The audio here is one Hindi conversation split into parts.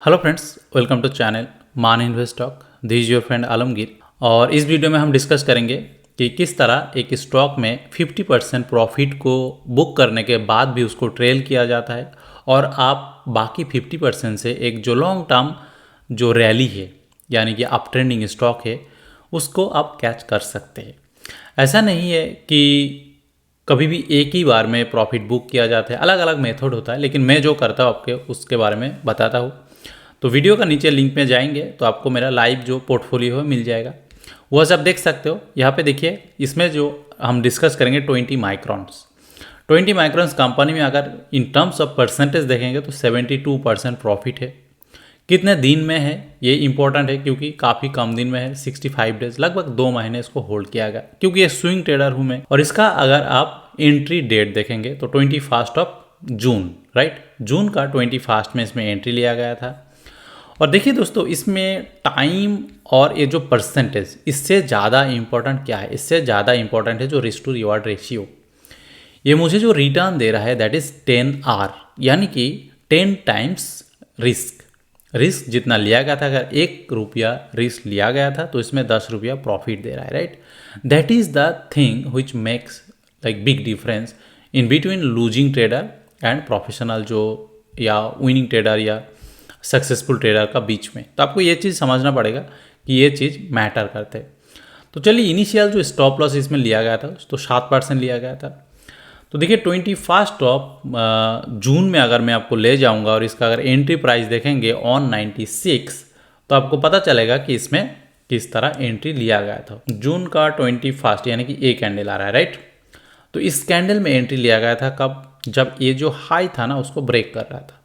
Hello friends, welcome to channel Maan Invest Talk. This is your friend Alamgir. और इस वीडियो में हम डिस्कस करेंगे कि किस तरह एक स्टॉक में 50% प्रॉफिट को बुक करने के बाद भी उसको ट्रेल किया जाता है और आप बाकी 50% से एक जो लॉन्ग टर्म जो रैली है यानी कि अप ट्रेंडिंग स्टॉक है उसको आप कैच कर सकते हैं। ऐसा नहीं है कि कभी भी एक ही बार में प्रॉफिट बुक किया जाता है, अलग अलग मेथड होता है, लेकिन मैं जो करता हूँ आपके उसके बारे में बताता हूँ। तो वीडियो का नीचे लिंक में जाएंगे तो आपको मेरा लाइव जो पोर्टफोलियो है मिल जाएगा, वह सब देख सकते हो। यहाँ पे देखिए, इसमें जो हम डिस्कस करेंगे 20 माइक्रॉन्स। 20 माइक्रॉन्स कंपनी में अगर इन टर्म्स ऑफ परसेंटेज देखेंगे तो 72% प्रॉफिट है। कितने दिन में है ये इंपॉर्टेंट है क्योंकि काफ़ी कम दिन में है, 65 डेज, लगभग 2 महीने इसको होल्ड किया गया क्योंकि ये स्विंग ट्रेडर हूँ मैं। और इसका अगर आप एंट्री डेट देखेंगे तो 21 जून, राइट, जून का 21 में इसमें एंट्री लिया गया था। और देखिए दोस्तों, इसमें टाइम और ये जो परसेंटेज, इससे ज़्यादा इंपॉर्टेंट क्या है? इससे ज़्यादा इंपॉर्टेंट है जो रिस्क टू रिवार्ड रेशियो। ये मुझे जो रिटर्न दे रहा है दैट इज़ 10R, यानी कि 10 टाइम्स रिस्क जितना लिया गया था, अगर ₹1 रिस्क लिया गया था तो इसमें ₹10 प्रॉफिट दे रहा है, right. That is the thing which makes like big difference in between losing trader and professional जो या विनिंग ट्रेडर या सक्सेसफुल ट्रेडर का बीच में। तो आपको ये चीज़ समझना पड़ेगा कि ये चीज़ मैटर करते हैं। तो चलिए, इनिशियल जो स्टॉप लॉस इसमें लिया गया था तो 7% लिया गया था। तो देखिए 21 जून में अगर मैं आपको ले जाऊंगा और इसका अगर एंट्री प्राइस देखेंगे ऑन 96, तो आपको पता चलेगा कि इसमें किस तरह एंट्री लिया गया था। जून का 21 यानी कि एक कैंडल आ रहा है, राइट। तो इस कैंडल में एंट्री लिया गया था कब? जब ये जो हाई था ना उसको ब्रेक कर रहा था।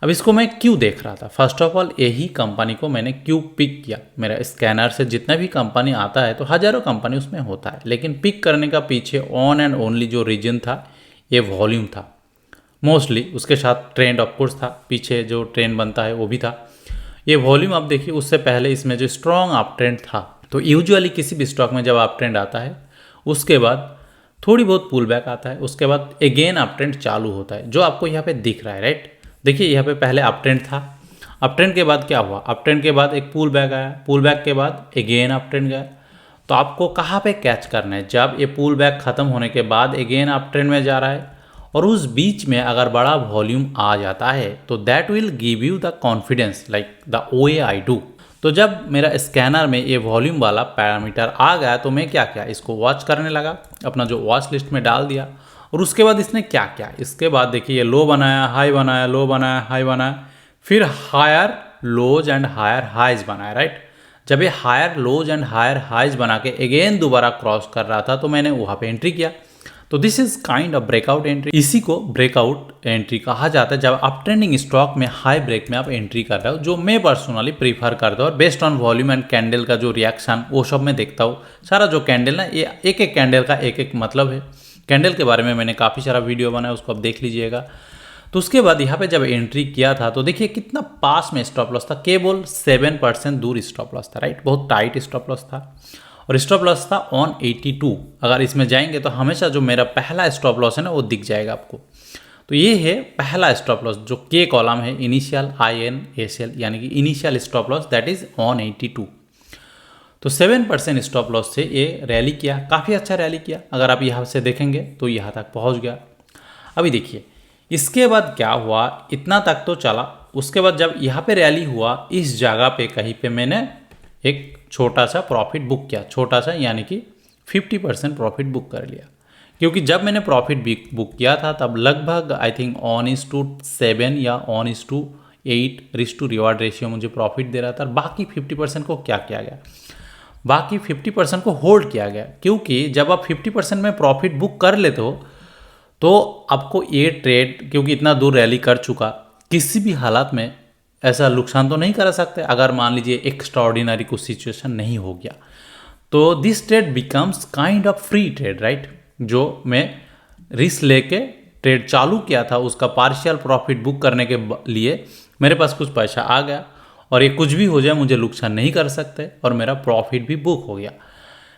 अब इसको मैं क्यों देख रहा था? फर्स्ट ऑफ ऑल, यही कंपनी को मैंने क्यों पिक किया? मेरा स्कैनर से जितना भी कंपनी आता है तो हज़ारों कंपनी उसमें होता है, लेकिन पिक करने का पीछे ऑन एंड ओनली जो रीजन था ये वॉल्यूम था मोस्टली। उसके साथ ट्रेंड ऑफकोर्स था, पीछे जो ट्रेंड बनता है वो भी था। ये वॉल्यूम आप देखिए, उससे पहले इसमें जो स्ट्रॉन्ग अप ट्रेंड था। तो यूजुअली किसी भी स्टॉक में जब अप ट्रेंड आता है उसके बाद थोड़ी बहुत पुल बैक आता है, उसके बाद अगेन अप ट्रेंड चालू होता है, जो आपको यहाँ पे दिख रहा है, राइट। देखिए यहाँ पे पहले अप ट्रेंड था, अप ट्रेंड के बाद क्या हुआ? अप ट्रेंड के बाद एक पुल बैक आया, पुल बैक के बाद अगेन अप ट्रेंड गया। तो आपको कहाँ पे कैच करना है? जब ये पुल बैक खत्म होने के बाद अगेन अप ट्रेंड में जा रहा है और उस बीच में अगर बड़ा वॉल्यूम आ जाता है तो that will give you the confidence like the way I do. तो जब मेरा स्कैनर में ये वॉल्यूम वाला पैरामीटर आ गया तो मैं क्या किया, इसको वॉच करने लगा, अपना जो वॉच लिस्ट में डाल दिया। और उसके बाद इसने क्या किया? इसके बाद देखिए, ये लो बनाया, हाई बनाया, लो बनाया, हाई बनाया, फिर higher lows and higher highs बनाया, राइट। जब ये higher lows and higher highs बना के अगेन दोबारा क्रॉस कर रहा था तो मैंने वहाँ पे एंट्री किया। तो this is kind of breakout entry. इसी को ब्रेकआउट एंट्री कहा जाता है जब आप ट्रेंडिंग स्टॉक में हाई ब्रेक में आप एंट्री कर रहे हो, जो मैं पर्सनली प्रीफर करता हूँ। और based on volume and candle का जो रिएक्शन वो सब मैं देखता हूँ। सारा जो कैंडल ना, ये एक एक कैंडल का एक एक मतलब है। कैंडल के बारे में मैंने काफ़ी सारा वीडियो बनाया, उसको आप देख लीजिएगा। तो उसके बाद यहाँ पे जब एंट्री किया था तो देखिए कितना पास में स्टॉप लॉस था, केवल 7% दूर स्टॉप लॉस था, राइट। बहुत टाइट स्टॉप लॉस था और स्टॉप लॉस था ऑन 82। अगर इसमें जाएंगे तो हमेशा जो मेरा पहला स्टॉप लॉस है ना वो दिख जाएगा आपको। तो ये है पहला स्टॉप लॉस जो के कॉलम है, इनिशियल INSL यानी कि initial stop loss, that is on 82। तो 7% स्टॉप लॉस से ये रैली किया, काफ़ी अच्छा रैली किया। अगर आप यहाँ से देखेंगे तो यहाँ तक पहुँच गया। अभी देखिए इसके बाद क्या हुआ, इतना तक तो चला। उसके बाद जब यहाँ पे रैली हुआ, इस जगह पे कहीं पे मैंने एक छोटा सा प्रॉफिट बुक किया, छोटा सा यानी कि 50% प्रॉफिट बुक कर लिया। क्योंकि जब मैंने प्रॉफिट बुक किया था तब लगभग आई थिंक 1:7 या 1:8 रिस्क टू रिवार्ड रेशियो मुझे प्रॉफिट दे रहा था। और बाकी 50% को क्या किया गया? बाकी 50% को होल्ड किया गया, क्योंकि जब आप 50% में प्रॉफिट बुक कर लेते हो तो आपको ये ट्रेड, क्योंकि इतना दूर रैली कर चुका, किसी भी हालत में ऐसा नुकसान तो नहीं कर सकते अगर मान लीजिए एक्स्ट्राऑर्डिनरी कुछ सिचुएशन नहीं हो गया। तो this trade becomes kind of free trade, right. जो मैं रिस्क लेके ट्रेड चालू किया था उसका पार्शियल प्रॉफिट बुक करने के लिए मेरे पास कुछ पैसा आ गया और ये कुछ भी हो जाए मुझे नुकसान नहीं कर सकते और मेरा प्रॉफिट भी बुक हो गया।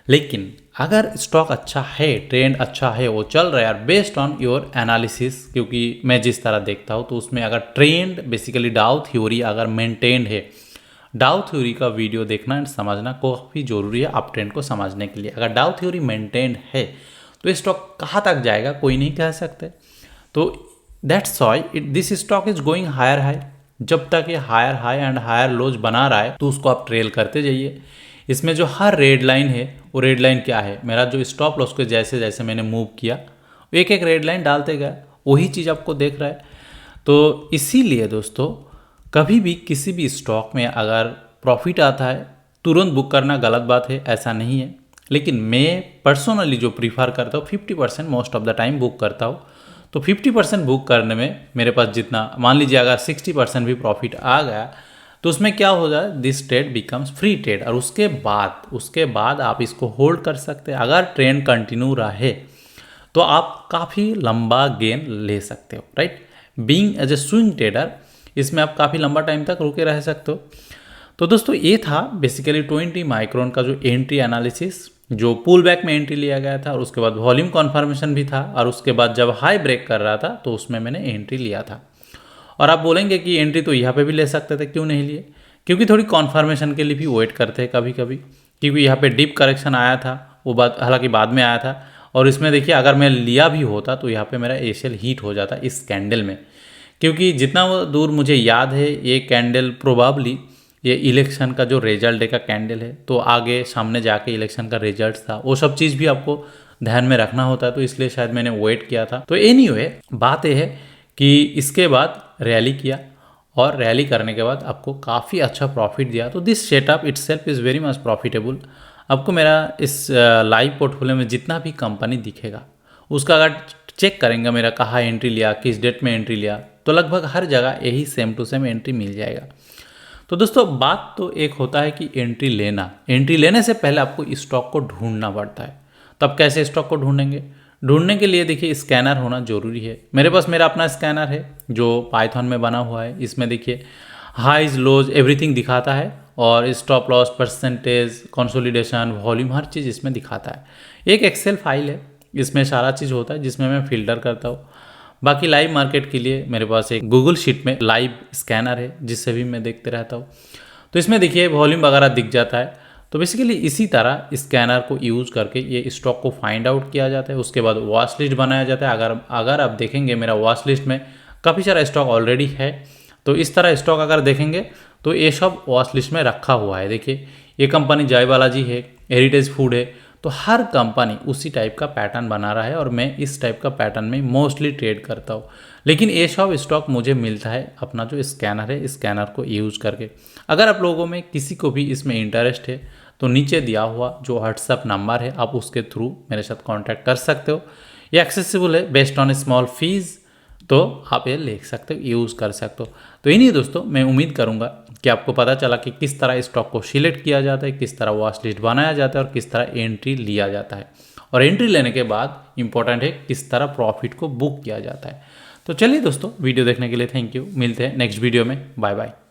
लेकिन अगर स्टॉक अच्छा है, ट्रेंड अच्छा है, वो चल रहा है यार, बेस्ड ऑन योर एनालिसिस, क्योंकि मैं जिस तरह देखता हूँ तो उसमें अगर ट्रेंड बेसिकली डाउ थ्योरी अगर मेंटेन्ड है, डाउ थ्योरी का वीडियो देखना एंड समझना काफ़ी ज़रूरी है अप ट्रेंड को समझने के लिए। अगर डाउ थ्योरी मेंटेन्ड है तो स्टॉक कहाँ तक जाएगा कोई नहीं कह सकते। तो that's why this stock is going higher high. जब तक ये higher high and higher lows बना रहा है तो उसको आप ट्रेल करते जाइए। इसमें जो हर रेड लाइन है वो रेड लाइन क्या है, मेरा जो स्टॉप लॉस को जैसे जैसे मैंने मूव किया एक एक रेड लाइन डालते गया, वही चीज़ आपको देख रहा है। तो इसीलिए दोस्तों कभी भी किसी भी स्टॉक में अगर प्रॉफिट आता है तुरंत बुक करना गलत बात है, ऐसा नहीं है। लेकिन मैं पर्सनली जो प्रीफर करता हूँ 50% most of the time book करता हूँ। तो 50% बुक करने में मेरे पास जितना, मान लीजिए अगर 60% भी प्रॉफिट आ गया तो उसमें क्या हो जाए, this trade becomes free trade. और उसके बाद आप इसको होल्ड कर सकते हैं। अगर ट्रेंड कंटिन्यू रहे तो आप काफ़ी लंबा गेन ले सकते हो, right. Being as a swing trader इसमें आप काफ़ी लंबा टाइम तक रुके रह सकते हो। तो दोस्तों ये था बेसिकली 20 माइक्रोन का जो एंट्री एनालिसिस, जो पुल बैक में एंट्री लिया गया था और उसके बाद वॉल्यूम कॉन्फर्मेशन भी था, और उसके बाद जब हाई ब्रेक कर रहा था तो उसमें मैंने एंट्री लिया था। और आप बोलेंगे कि एंट्री तो यहाँ पे भी ले सकते थे, क्यों नहीं लिए? क्योंकि थोड़ी कॉन्फर्मेशन के लिए भी वेट करते हैं कभी कभी, क्योंकि यहाँ पे डीप करेक्शन आया था, वो बात हालांकि बाद में आया था। और इसमें देखिए अगर मैं लिया भी होता तो यहाँ पे मेरा एशियल हीट हो जाता इस कैंडल में, क्योंकि जितना वो दूर मुझे याद है ये कैंडल प्रोबाबली ये इलेक्शन का जो रिजल्ट डे का कैंडल है, तो आगे सामने जाके इलेक्शन का रिजल्ट था, वो सब चीज़ भी आपको ध्यान में रखना होता है। तो इसलिए शायद मैंने वेट किया था। तो एनीवे बात यह है कि इसके बाद रैली किया और रैली करने के बाद आपको काफ़ी अच्छा प्रॉफिट दिया। तो this setup itself is very much profitable. आपको मेरा इस लाइव पोर्टफोलियो में जितना भी कंपनी दिखेगा उसका अगर चेक करेंगे मेरा कहाँ एंट्री लिया, किस डेट में एंट्री लिया, तो लगभग हर जगह यही सेम टू सेम एंट्री मिल जाएगा। तो दोस्तों बात तो एक होता है कि एंट्री लेने से पहले आपको स्टॉक को ढूंढना पड़ता है। तब कैसे स्टॉक को ढूंढेंगे? ढूंढने के लिए देखिए स्कैनर होना जरूरी है। मेरे पास मेरा अपना स्कैनर है जो पाइथन में बना हुआ है। इसमें देखिए हाइज लोज एवरीथिंग दिखाता है और stop loss, percentage, consolidation, volume, हर चीज़ इसमें दिखाता है। एक एक्सेल फाइल है, इसमें सारा चीज़ होता है जिसमें मैं फिल्टर करता हूँ। बाकी लाइव मार्केट के लिए मेरे पास एक गूगल शीट में लाइव स्कैनर है जिससे भी मैं देखते रहता हूँ। तो इसमें देखिए वॉल्यूम वगैरह दिख जाता है। तो बेसिकली इसी तरह स्कैनर को यूज़ करके ये स्टॉक को फाइंड आउट किया जाता है। उसके बाद वॉच लिस्ट बनाया जाता है। अगर आप देखेंगे मेरा वॉच लिस्ट में काफ़ी सारा स्टॉक ऑलरेडी है। तो इस तरह स्टॉक अगर देखेंगे तो ये सब वॉच लिस्ट में रखा हुआ है। देखिए ये कंपनी जय बालाजी है, हेरिटेज फूड है। तो हर कंपनी उसी टाइप का पैटर्न बना रहा है और मैं इस टाइप का पैटर्न में मोस्टली ट्रेड करता हूँ। लेकिन ये सब स्टॉक मुझे मिलता है अपना जो स्कैनर है, स्कैनर को यूज़ करके। अगर आप लोगों में किसी को भी इसमें इंटरेस्ट है तो नीचे दिया हुआ जो व्हाट्सएप नंबर है आप उसके थ्रू मेरे साथ कांटेक्ट कर सकते हो। ये एक्सेसिबल है बेस्ड ऑन स्मॉल फीस, तो आप ये ले सकते हो, यूज़ कर सकते हो। तो इन्हीं दोस्तों मैं उम्मीद करूंगा कि आपको पता चला कि किस तरह स्टॉक को सिलेक्ट किया जाता है, किस तरह वॉच लिस्ट बनाया जाता है और किस तरह एंट्री लिया जाता है। और एंट्री लेने के बाद इंपॉर्टेंट है किस तरह प्रॉफिट को बुक किया जाता है। तो चलिए दोस्तों वीडियो देखने के लिए थैंक यू। मिलते हैं नेक्स्ट वीडियो में। Bye bye.